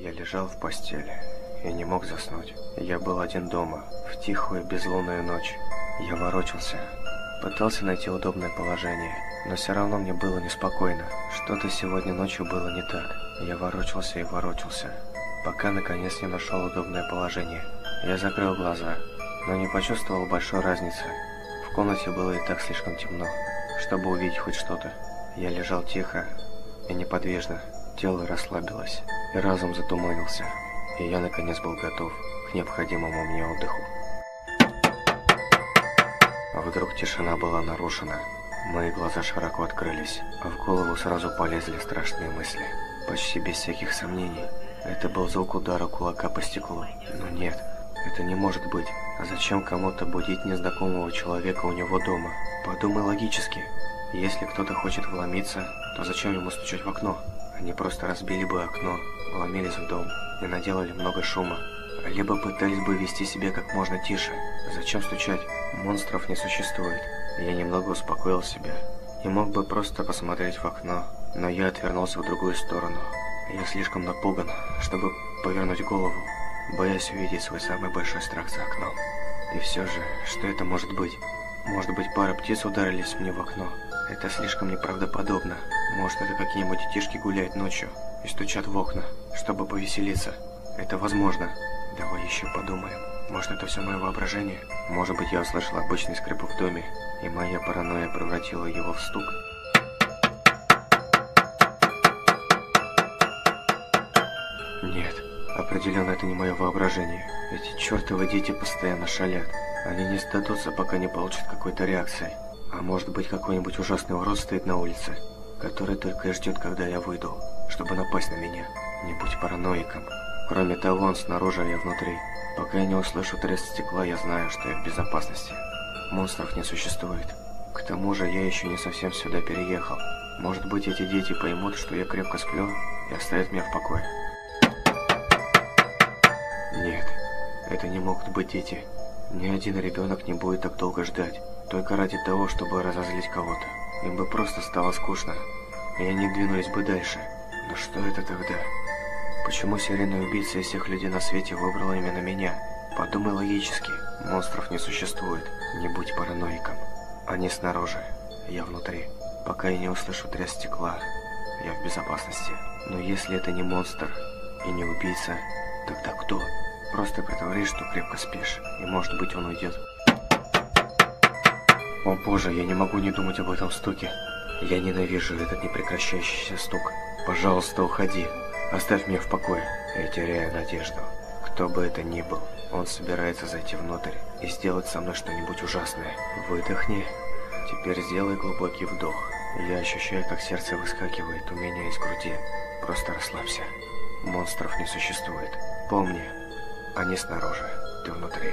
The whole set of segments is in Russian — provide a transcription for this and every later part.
Я лежал в постели и не мог заснуть. Я был один дома, в тихую безлунную ночь. Я ворочался, пытался найти удобное положение, но все равно мне было неспокойно. Что-то сегодня ночью было не так. Я ворочался и ворочался, пока наконец не нашел удобное положение. Я закрыл глаза, но не почувствовал большой разницы. В комнате было и так слишком темно, чтобы увидеть хоть что-то. Я лежал тихо и неподвижно, тело расслабилось, и разум затуманился, и я наконец был готов к необходимому мне отдыху. А вдруг тишина была нарушена. Мои глаза широко открылись, а в голову сразу полезли страшные мысли. Почти без всяких сомнений, это был звук удара кулака по стеклу. Но нет, это не может быть. А зачем кому-то будить незнакомого человека у него дома? Подумай логически. Если кто-то хочет вломиться, то зачем ему стучать в окно? Они просто разбили бы окно, вломились в дом и наделали много шума. Либо пытались бы вести себя как можно тише. Зачем стучать? Монстров не существует. Я немного успокоил себя и мог бы просто посмотреть в окно, но я отвернулся в другую сторону. Я слишком напуган, чтобы повернуть голову, боясь увидеть свой самый большой страх за окном. И все же, что это может быть? Может быть, пара птиц ударились мне в окно? Это слишком неправдоподобно. Может, это какие-нибудь детишки гуляют ночью и стучат в окна, чтобы повеселиться. Это возможно. Давай еще подумаем. Может, это все мое воображение? Может быть, я услышал обычный скрип в доме, и моя паранойя превратила его в стук? Нет, определенно это не мое воображение. Эти чертовы дети постоянно шалят. Они не сдадутся, пока не получат какой-то реакции. А может быть, какой-нибудь ужасный урод стоит на улице, который только и ждет, когда я выйду, чтобы напасть на меня. Не будь параноиком. Кроме того, он снаружи, а я внутри. Пока я не услышу треск стекла, я знаю, что я в безопасности. Монстров не существует. К тому же, я еще не совсем сюда переехал. Может быть, эти дети поймут, что я крепко сплю, и оставят меня в покое. Нет, это не могут быть дети. Ни один ребенок не будет так долго ждать, только ради того, чтобы разозлить кого-то. Им бы просто стало скучно, и они двинулись бы дальше. Но что это тогда? Почему серийный убийца из всех людей на свете выбрал именно меня? Подумай логически. Монстров не существует. Не будь параноиком. Они снаружи, я внутри. Пока я не услышу треск стекла, я в безопасности. Но если это не монстр и не убийца, тогда кто? Просто притворись, что крепко спишь, и может быть он уйдет. О боже, я не могу не думать об этом стуке. Я ненавижу этот непрекращающийся стук. Пожалуйста, уходи. Оставь меня в покое. Я теряю надежду. Кто бы это ни был, он собирается зайти внутрь и сделать со мной что-нибудь ужасное. Выдохни. Теперь сделай глубокий вдох. Я ощущаю, как сердце выскакивает у меня из груди. Просто расслабься. Монстров не существует. Помни, они снаружи, ты внутри.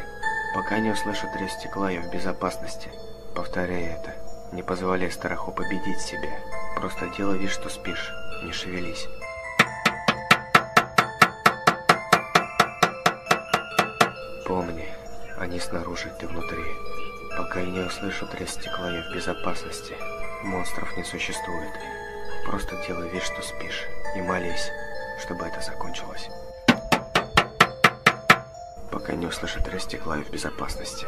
Пока не услышу треск стекла, я в безопасности. Повторяй это. Не позволяй страху победить себя. Просто делай вид, что спишь. Не шевелись. Помни, они снаружи, ты внутри. Пока я не услышу треск стекла, я в безопасности. Монстров не существует. Просто делай вид, что спишь. И молись, чтобы это закончилось. Пока не услышу треск стекла, я в безопасности.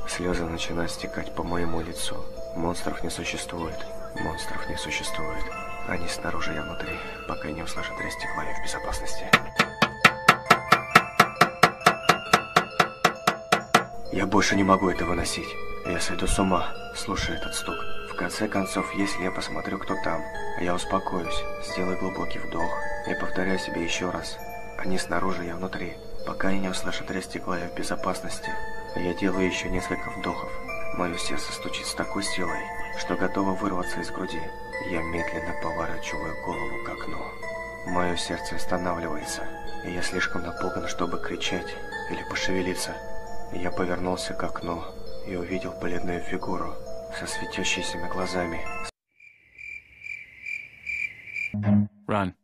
Слезы начинают стекать по моему лицу. Монстров не существует. Монстров не существует. Они снаружи, я внутри. Пока я не услышу треск стекла, я в безопасности. Я больше не могу это выносить. Я сойду с ума, слушая этот стук. В конце концов, если я посмотрю, кто там, я успокоюсь, сделаю глубокий вдох и повторяю себе еще раз. Они снаружи, я внутри. Пока я не услышу треск стекла, я в безопасности. Я делаю еще несколько вдохов. Мое сердце стучит с такой силой, что готово вырваться из груди. Я медленно поворачиваю голову к окну. Мое сердце останавливается, и я слишком напуган, чтобы кричать или пошевелиться. Я повернулся к окну и увидел бледную фигуру со светящимися глазами. Run.